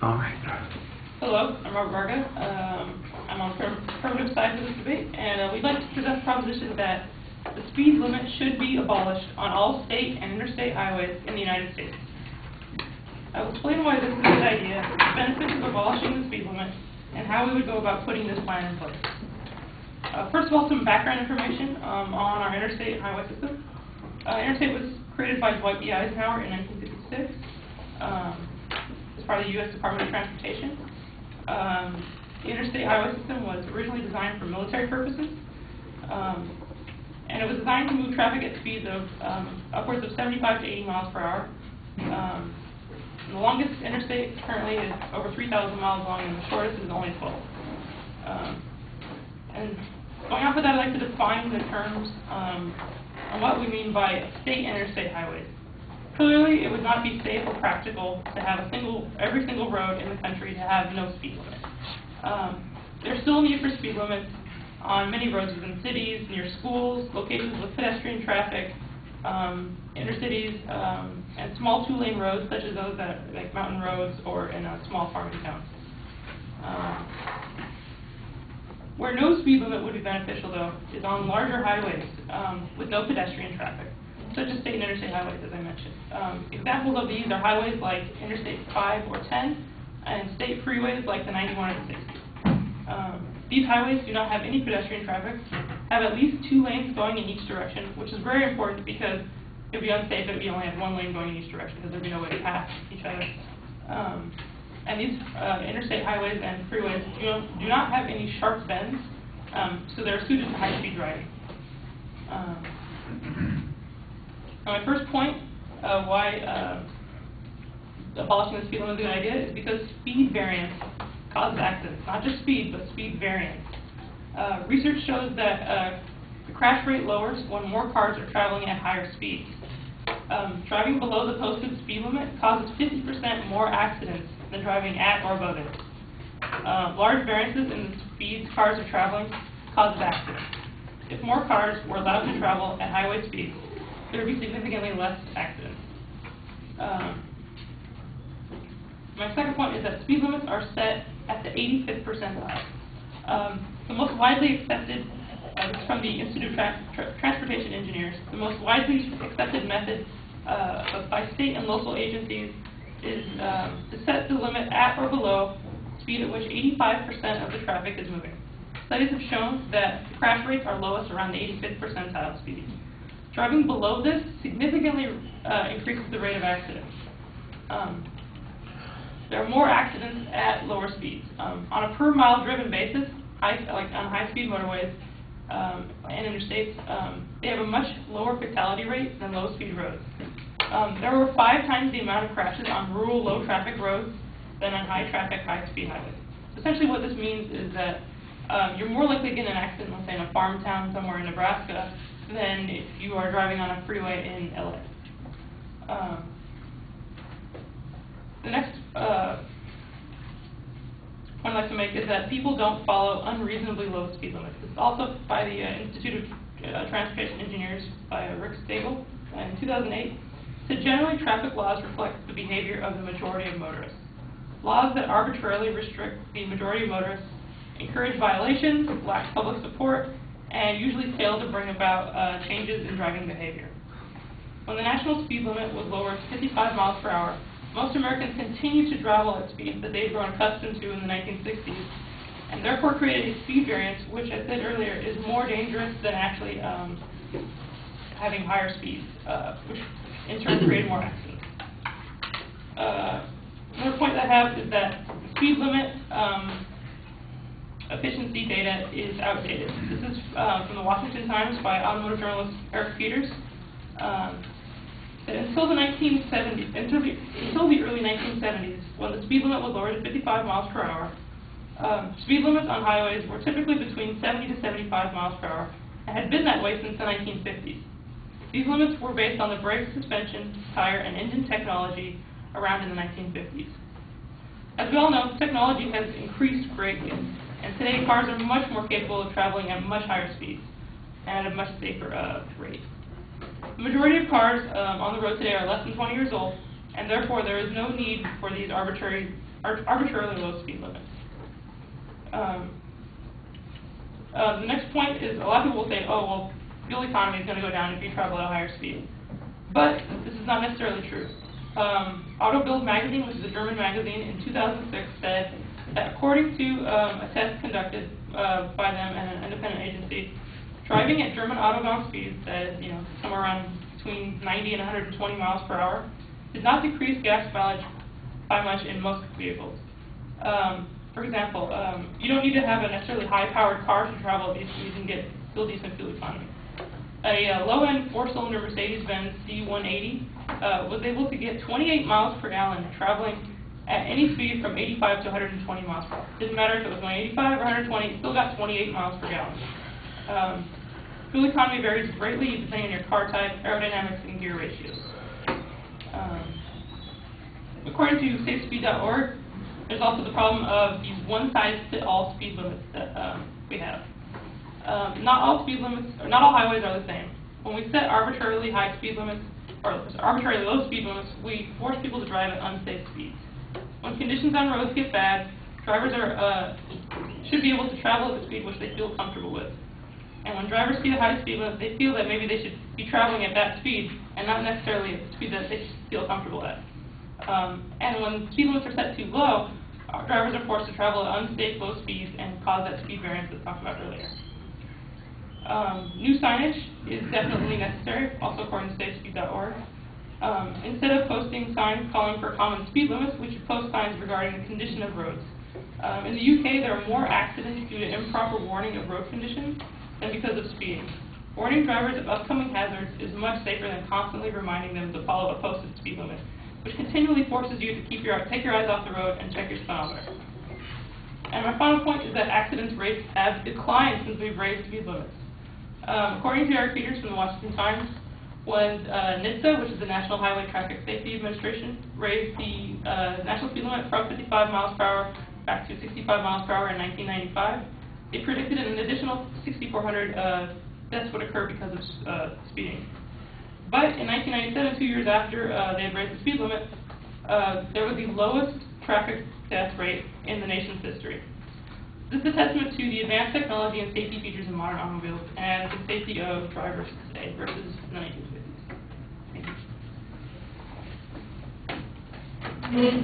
All right. Hello, I'm Robert Varga. I'm on the affirmative side of this debate, and we'd like to present the proposition that the speed limit should be abolished on all state and interstate highways in the United States. I will explain why this is a good idea, the benefits of abolishing the speed limit, and how we would go about putting this plan in place. First of all, some background information on our interstate highway system. Interstate was created by Dwight D. Eisenhower in 1956. As part of the U.S. Department of Transportation. The interstate highway system was originally designed for military purposes, and it was designed to move traffic at speeds of upwards of 75 to 80 miles per hour. The longest interstate currently is over 3,000 miles long, and the shortest is only 12. And going off of that, I'd like to define the terms on what we mean by state and interstate highways. Clearly, it would not be safe or practical to have every single road in the country to have no speed limit. There's still a need for speed limits on many roads within cities, near schools, locations with pedestrian traffic, intercities, and small two-lane roads such as those that like mountain roads or in small farming towns. Where no speed limit would be beneficial, though, is on larger highways with no pedestrian traffic, such as state and interstate highways, as I mentioned. Examples of these are highways like Interstate 5 or 10, and state freeways like the 91 or the 60. These highways do not have any pedestrian traffic, have at least 2 lanes going in each direction, which is very important because it would be unsafe if you only had 1 lane going in each direction because there would be no way to pass each other. And these interstate highways and freeways do not have any sharp bends, so they're suited to high-speed driving. Now, my first point why abolishing the speed limit is a good idea is because speed variance causes accidents. Not just speed, but speed variance. Research shows that the crash rate lowers when more cars are traveling at higher speeds. Driving below the posted speed limit causes 50% more accidents than driving at or above it. Large variances in the speeds cars are traveling causes accidents. If more cars were allowed to travel at highway speeds, there would be significantly less accidents. My second point is that speed limits are set at the 85th percentile. The most widely accepted, this is from the Institute of Transportation Engineers, the most widely accepted method by state and local agencies is to set the limit at or below the speed at which 85% of the traffic is moving. Studies have shown that crash rates are lowest around the 85th percentile speed. Driving below this significantly increases the rate of accidents. There are more accidents at lower speeds. On a per mile driven basis, like on high-speed motorways and interstates, they have a much lower fatality rate than low-speed roads. There were 5 times the amount of crashes on rural, low-traffic roads than on high-traffic, high-speed highways. So essentially what this means is that you're more likely to get in an accident, let's say in a farm town somewhere in Nebraska, than if you are driving on a freeway in LA. The next point I'd like to make is that people don't follow unreasonably low speed limits. This is also by the Institute of Transportation Engineers by Rick Stagel in 2008. Said generally traffic laws reflect the behavior of the majority of motorists. Laws that arbitrarily restrict the majority of motorists encourage violations, lack public support, and usually fail to bring about changes in driving behavior. When the national speed limit was lowered to 55 miles per hour, most Americans continued to travel at speeds that they'd grown accustomed to in the 1960s, and therefore created a speed variance, which I said earlier is more dangerous than actually having higher speeds, which in turn created more accidents. Another point I have is that speed limit efficiency data is outdated. This is from the Washington Times by automotive journalist Eric Peters. Until the early 1970s, when the speed limit was lowered to 55 miles per hour, speed limits on highways were typically between 70 to 75 miles per hour, and had been that way since the 1950s. These limits were based on the brake, suspension, tire, and engine technology around in the 1950s. As we all know, technology has increased greatly, and today cars are much more capable of traveling at much higher speeds and at a much safer rate. The majority of cars on the road today are less than 20 years old, and therefore there is no need for these arbitrary arbitrarily low speed limits. The next point is, a lot of people will say, oh, well, fuel economy is going to go down if you travel at a higher speed. But this is not necessarily true. Auto Bild magazine, which is a German magazine, in 2006 said that according to a test conducted by them and an independent agency, driving at German autobahn speeds, that is, somewhere around between 90 and 120 miles per hour, did not decrease gas mileage by much in most vehicles. For example, you don't need to have a necessarily high-powered car to travel at these speeds and get still decent fuel economy. A low-end four-cylinder Mercedes-Benz C180 was able to get 28 miles per gallon traveling at any speed from 85 to 120 miles per hour. Didn't matter if it was going 85 or 120, it still got 28 miles per gallon. Fuel economy varies greatly depending on your car type, aerodynamics, and gear ratios. According to SafeSpeed.org, there's also the problem of these one-size-fits-all speed limits that we have. Not all highways are the same. When we set arbitrarily high speed limits, or arbitrarily low speed limits, we force people to drive at unsafe speeds. When conditions on roads get bad, drivers should be able to travel at the speed which they feel comfortable with. And when drivers see a high speed limit, they feel that maybe they should be traveling at that speed and not necessarily at the speed that they feel comfortable at. And when speed limits are set too low, drivers are forced to travel at unsafe low speeds and cause that speed variance that we talked about earlier. New signage is definitely necessary, also according to SafeSpeed.org. Instead of posting signs calling for common speed limits, we should post signs regarding the condition of roads. In the UK, there are more accidents due to improper warning of road conditions than because of speeding. Warning drivers of upcoming hazards is much safer than constantly reminding them to follow a posted speed limit, which continually forces you to take your eyes off the road and check your speedometer. And my final point is that accidents rates have declined since we've raised speed limits. According to Eric Peters from the Washington Times, when NHTSA, which is the National Highway Traffic Safety Administration, raised the national speed limit from 55 miles per hour back to 65 miles per hour in 1995, they predicted an additional 6,400 deaths would occur because of speeding. But in 1997, 2 years after they had raised the speed limit, there was the lowest traffic death rate in the nation's history. This is a testament to the advanced technology and safety features in modern automobiles and the safety of drivers today versus the 1950s. Thank you.